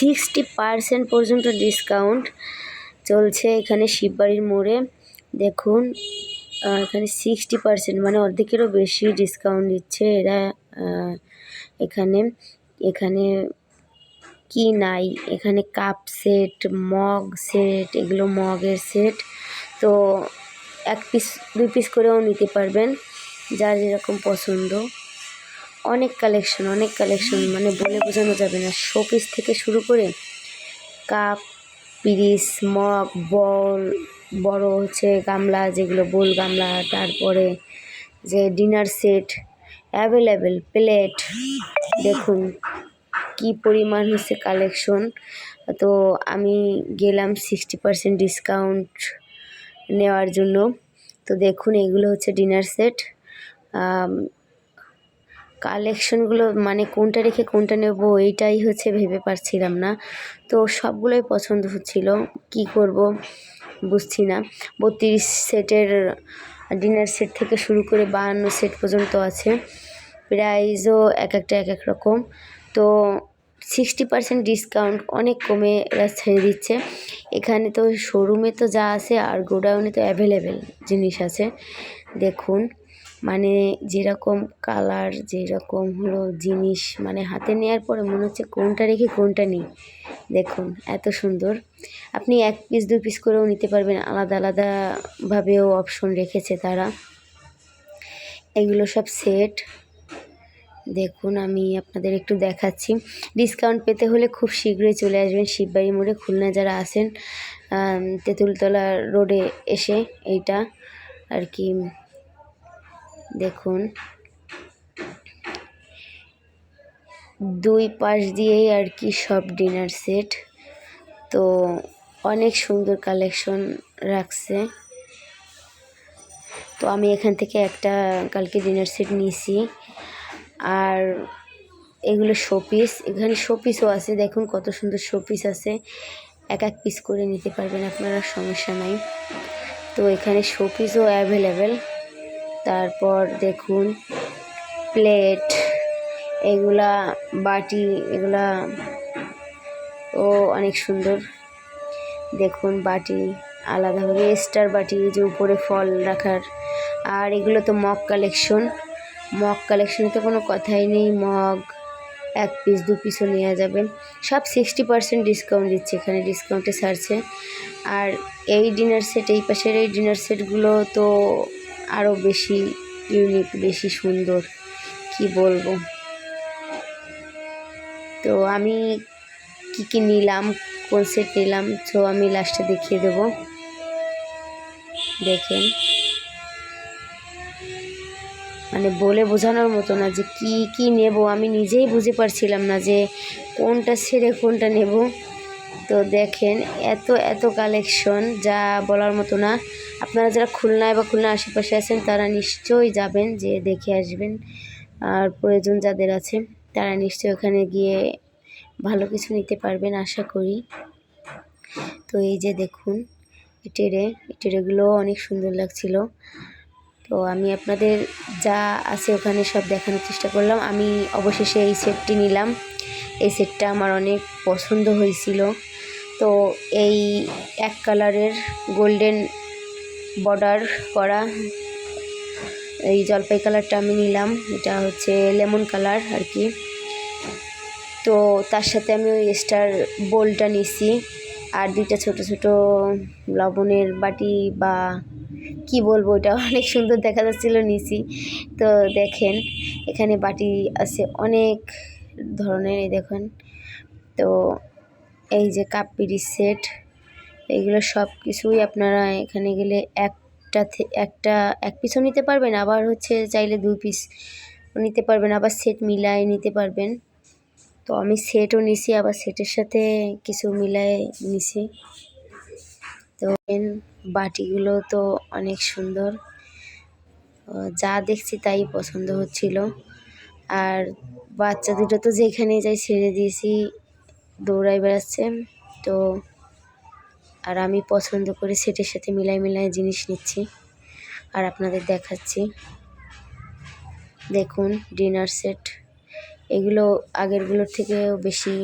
60% পর্যন্ত ডিসকাউন্ট চলছে এখানে শিববাড়ির মোড়ে। দেখুন এখানে 60% মানে অর্ধেকেরও বেশি ডিসকাউন্ট দিচ্ছে এরা। এখানে এখানে কি নাই, এখানে কাপ সেট, মগ সেট, এগুলো মগের সেট। তো 1 পিস 2 পিস করেও নিতে পারবেন, যার যেরকম পছন্দ। অনেক কালেকশন মানে বলে বোঝানো যাবে না। শোপিস থেকে শুরু করে কাপ, পিরিচ, মগ, বল, বড় হচ্ছে গামলা, যেগুলো বোল গামলা, তারপরে যে ডিনার সেট অ্যাভেলেবেল, প্লেট। দেখুন কি পরিমাণ হচ্ছে কালেকশন। তো আমি গেলাম 60% ডিসকাউন্ট নেওয়ার জন্য। তো দেখুন এগুলো হচ্ছে ডিনার সেট। কালেকশনগুলো মানে কোনটা রেখে কোনটা নেব এইটাই হচ্ছে ভেবে পারছিলাম না। তো সবগুলোই পছন্দ হচ্ছিল, কি করব বুঝছি না। 32 সেটের ডিনার সেট থেকে শুরু করে 52 সেট পর্যন্ত আছে। প্রাইসও এক একটা এক এক রকম। তো 60% ডিসকাউন্ট অনেক কমে এরা ছেড়ে দিচ্ছে। এখানে তো শোরুমে তো যা আছে আর গোডাউনে তো অ্যাভেলেবেল জিনিস আছে। দেখুন মানে যেরকম কালার, যেরকম হলো জিনিস, মানে হাতে নেওয়ার পরে মনে হচ্ছে কোনটা রেখে কোনটা নিই। দেখুন এত সুন্দর। আপনি 1 পিস 2 পিস করেও নিতে পারবেন, আলাদা আলাদাভাবেও অপশন রেখেছে তারা। এগুলো সব সেট। দেখুন আমি আপনাদের একটু দেখাচ্ছি। ডিসকাউন্ট পেতে হলে খুব শীঘ্রই চলে আসবেন শিববাড়ি মোড়ে। খুলনা যারা আছেন তেঁতুলতলা রোডে এসে এইটা আর কি। দেখুন 2 পাশ দিয়েই আর কি সব ডিনার সেট। তো অনেক সুন্দর কালেকশন রাখছে। তো আমি এখান থেকে একটা কালকে ডিনার সেট নিয়েছি। আর এগুলো শোপিস, এখানে শোপিসও আছে। দেখুন কত সুন্দর শোপিস আছে, এক পিস করে নিতে পারবেন আপনারা, সমস্যা নাই। তো এখানে শোপিসও অ্যাভেলেবেল। তারপর দেখুন প্লেট, এগুলা বাটি, এগুলা ও অনেক সুন্দর। দেখুন বাটি আলাদাভাবে, স্টার বাটি যে উপরে ফল রাখার। আর এগুলো তো মগ কালেকশনে তো কোনো কথাই নেই। মগ 1 পিস 2 পিসও নেওয়া যাবে। সব 60% ডিসকাউন্ট দিচ্ছে এখানে, ডিসকাউন্টে ছাড়ছে। আর এই ডিনার সেট, এই পাশের এই ডিনার সেটগুলো তো আরও বেশি ইউনিক, বেশি সুন্দর, কি বলবো। তো আমি কি নিলাম, কোন সেট নিলাম, তো আমি লাস্টে দেখিয়ে দেব। দেখেন মানে বলে বোঝানোর মতো না যে কি নেব, আমি নিজেই বুঝে পারছিলাম না যে কোনটা ছেড়ে কোনটা নেব। তো দেখেন এত কালেকশন, যা বলার মতো না। আপনারা যারা খুলনায় বা খুলনার আশেপাশে আছেন তারা নিশ্চয়ই যাবেন, যে দেখে আসবেন। আর প্রয়োজন যাদের আছে তারা নিশ্চয়ই ওখানে গিয়ে ভালো কিছু নিতে পারবেন আশা করি। তো এই যে দেখুন টেরেগুলো অনেক সুন্দর লাগছিল। তো আমি আপনাদের যা আছে ওখানে সব দেখানোর চেষ্টা করলাম। আমি অবশেষে এই সেটটি নিলাম। এই সেটটা আমার অনেক পছন্দ হয়েছিল। তো এই এক কালারের গোল্ডেন বর্ডার করা এই জলপাই কালারটা আমি নিলাম। এটা হচ্ছে লেমন কালার আর কি। তো তার সাথে আমি ওই স্টার বোলটা নিছি। আর 2টা ছোট ছোট লবণের বাটি, বা কি বলবো, এটা অনেক সুন্দর দেখা যাচ্ছিল, নিছি। তো দেখেন এখানে বাটি আছে অনেক ধরনের, এই দেখুন। তো এই যে কাপ পিরিচ সেট, এইগুলো সব কিছুই আপনারা এখানে গেলে একটা 1 পিসও নিতে পারবেন, আবার হচ্ছে চাইলে 2 পিস নিতে পারবেন, আবার সেট মিলায় নিতে পারবেন। তো আমি সেটও নিছি, আবার সেটের সাথে কিছু মিলায় নিছি। তো বাটিগুলো তো অনেক সুন্দর, যা দেখছি তাই পছন্দ হচ্ছিল। আর বাচ্চা দুটো তো যেখানে যাই ছেড়ে দিয়েছি, দৌড়াই বেড়াচ্ছে। তো আর আমি পছন্দ করে সেটের সাথে মিলাই জিনিস নিচ্ছি আর আপনাদের দেখাচ্ছি। দেখুন ডিনার সেট, এগুলো আগেরগুলোর থেকেও বেশি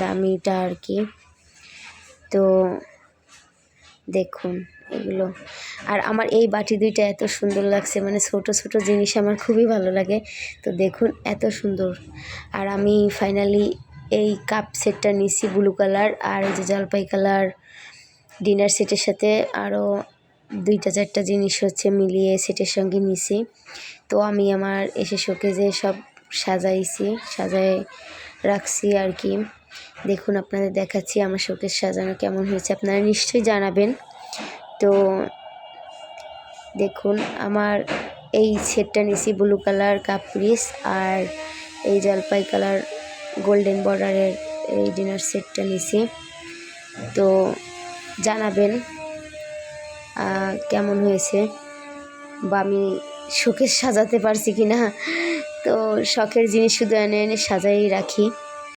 দামিটা আর কি। তো দেখুন এগুলো, আর আমার এই বাটি দুইটা এত সুন্দর লাগছে, মানে ছোট ছোট জিনিস আমার খুবই ভালো লাগে। তো দেখুন এত সুন্দর। আর আমি ফাইনালি এই কাপ সেটটা নিছি ব্লু কালার, আর এই যে জলপাই কালার ডিনার সেটের সাথে আরও 2-4টা জিনিস হচ্ছে মিলিয়ে সেটের সঙ্গে নিছি। তো আমি আমার এসে শোকেজে সব সাজায় রাখছি আর কি। দেখুন আপনাদের দেখাচ্ছি আমার শোকেজ সাজানো কেমন হয়েছে, আপনারা নিশ্চয়ই জানাবেন। তো দেখুন আমার এই সেটটা নিছি ব্লু কালার কাপ পিস, আর এই জলপাই কালার গোল্ডেন বর্ডারের এই ডিনার সেটটা নিছি। তো জানাবেন কেমন হয়েছে, বা আমি শোকেজ সাজাতে পারছি কি না। তো শখের জিনিস শুধু এনে এনে সাজাই রাখি।